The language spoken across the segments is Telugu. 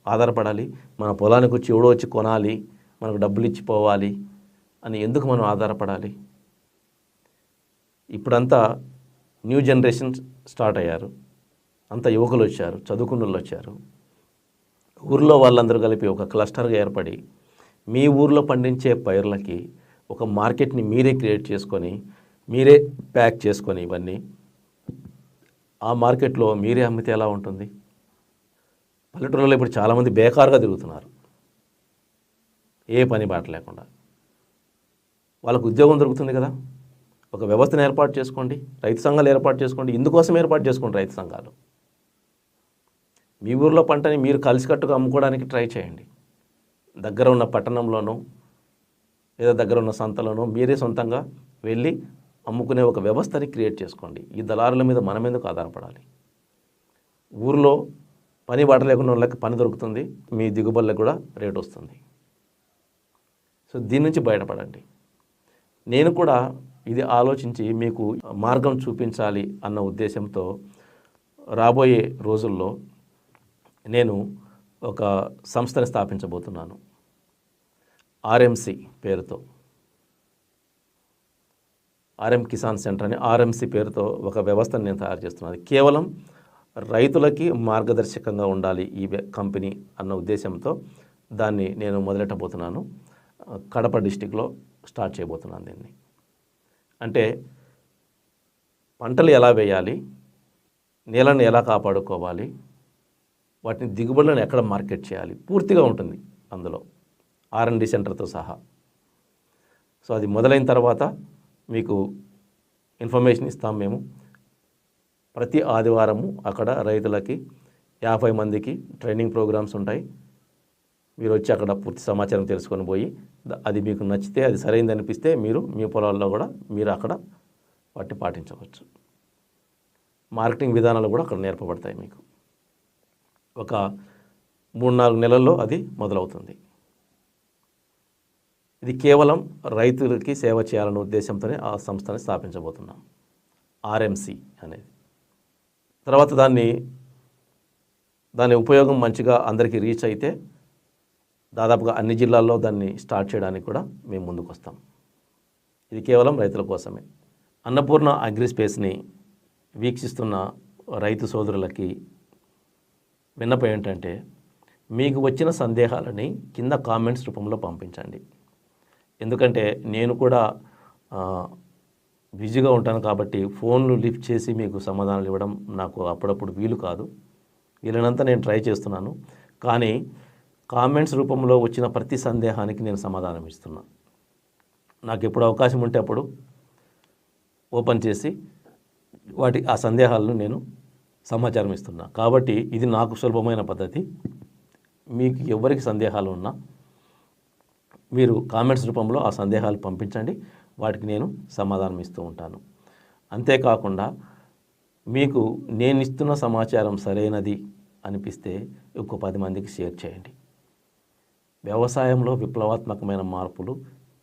ఆధారపడాలి? మన పొలానికి వచ్చి ఎవడో వచ్చి కొనాలి, మనకు డబ్బులు ఇచ్చిపోవాలి అని ఎందుకు మనం ఆధారపడాలి? ఇప్పుడంతా న్యూ జనరేషన్ స్టార్ట్ అయ్యారు, అంత యువకులు వచ్చారు, చదువుకున్నోళ్ళు వచ్చారు. ఊర్లో వాళ్ళందరూ కలిపి ఒక క్లస్టర్గా ఏర్పడి మీ ఊర్లో పండించే పైర్లకి ఒక మార్కెట్ని మీరే క్రియేట్ చేసుకొని, మీరే ప్యాక్ చేసుకొని ఇవన్నీ ఆ మార్కెట్లో మీరే అమ్మితే ఎలా ఉంటుంది? పల్లెటూరులో ఇప్పుడు చాలామంది బేకారుగా తిరుగుతున్నారు, ఏ పని బాట లేకుండా. వాళ్ళకు ఉద్యోగం దొరుకుతుంది కదా. ఒక వ్యవస్థను ఏర్పాటు చేసుకోండి, రైతు సంఘాలు ఏర్పాటు చేసుకోండి. ఇందుకోసం ఏర్పాటు చేసుకోండి రైతు సంఘాలు. మీ ఊర్లో పంటని మీరు కలిసికట్టుగా అమ్ముకోవడానికి ట్రై చేయండి. దగ్గర ఉన్న పట్టణంలోనో లేదా దగ్గర ఉన్న సంతలోనో మీరే సొంతంగా వెళ్ళి అమ్ముకునే ఒక వ్యవస్థని క్రియేట్ చేసుకోండి. ఈ దళారుల మీద మనం ఎందుకు ఆధారపడాలి? ఊర్లో పని బాట లేకుండా వాళ్ళకి పని దొరుకుతుంది, మీ దిగుబడులకు కూడా రేట్ వస్తుంది. సో దీని నుంచి బయటపడండి. నేను కూడా ఇది ఆలోచించి మీకు మార్గం చూపించాలి అన్న ఉద్దేశంతో రాబోయే రోజుల్లో నేను ఒక సంస్థని స్థాపించబోతున్నాను, ఆర్ఎంసి పేరుతో. ఆర్ఎం కిసాన్ సెంటర్ అని ఆర్ఎంసి పేరుతో ఒక వ్యవస్థను నేను తయారు చేస్తున్నాను. కేవలం రైతులకి మార్గదర్శకంగా ఉండాలి ఈ కంపెనీ అన్న ఉద్దేశంతో దాన్ని నేను మొదలెట్టబోతున్నాను. కడప డిస్టిక్లో స్టార్ట్ చేయబోతున్నాను దీన్ని. అంటే పంటలు ఎలా వేయాలి, నేలను ఎలా కాపాడుకోవాలి, వాటిని దిగుబడులను ఎక్కడ మార్కెట్ చేయాలి పూర్తిగా ఉంటుంది అందులో, R&D సెంటర్తో సహా. సో అది మొదలైన తర్వాత మీకు ఇన్ఫర్మేషన్ ఇస్తాం మేము. ప్రతి ఆదివారము అక్కడ రైతులకి 50 మందికి ట్రైనింగ్ ప్రోగ్రామ్స్ ఉంటాయి. మీరు వచ్చి అక్కడ పూర్తి సమాచారం తెలుసుకొని పోయి అది మీకు నచ్చితే, అది సరైనది అనిపిస్తే మీరు మీ పొలాల్లో కూడా మీరు అక్కడ వాటిని పాటించవచ్చు. మార్కెటింగ్ విధానాలు కూడా అక్కడ నేర్పబడతాయి మీకు. ఒక 3-4 నెలల్లో అది మొదలవుతుంది. ఇది కేవలం రైతులకి సేవ చేయాలనే ఉద్దేశంతోనే ఆ సంస్థని స్థాపించబోతున్నాం, ఆర్ఎంసి అనేది. తర్వాత దాని ఉపయోగం మంచిగా అందరికీ రీచ్ అయితే దాదాపుగా అన్ని జిల్లాల్లో దాన్ని స్టార్ట్ చేయడానికి కూడా మేము ముందుకు వస్తాం. ఇది కేవలం రైతుల కోసమే. అన్నపూర్ణ అగ్రిస్పేస్ని వీక్షిస్తున్న రైతు సోదరులకి విన్నపం ఏంటంటే, మీకు వచ్చిన సందేహాలని కింద కామెంట్స్ రూపంలో పంపించండి. ఎందుకంటే నేను కూడా బిజీగా ఉంటాను కాబట్టి ఫోన్లు లిఫ్ట్ చేసి మీకు సమాధానాలు ఇవ్వడం నాకు అప్పుడప్పుడు వీలు కాదు. వీలైనంత నేను ట్రై చేస్తున్నాను. కానీ కామెంట్స్ రూపంలో వచ్చిన ప్రతి సందేహానికి నేను సమాధానం ఇస్తున్నా. నాకు ఎప్పుడు అవకాశం ఉంటే అప్పుడు ఓపెన్ చేసి ఆ సందేహాలను నేను సమాచారం ఇస్తున్నా. కాబట్టి ఇది నాకు సులభమైన పద్ధతి. మీకు ఎవరికి సందేహాలు ఉన్నా మీరు కామెంట్స్ రూపంలో ఆ సందేహాలు పంపించండి, వాటికి నేను సమాధానం ఇస్తూ ఉంటాను. అంతేకాకుండా మీకు నేను ఇస్తున్న సమాచారం సరైనది అనిపిస్తే ఇంకో 10 మందికి షేర్ చేయండి. వ్యవసాయంలో విప్లవాత్మకమైన మార్పులు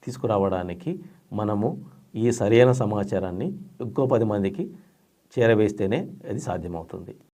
తీసుకురావడానికి మనము ఈ సరైన సమాచారాన్ని ఇంకో 10 మందికి చేరవేస్తేనే అది సాధ్యమవుతుంది.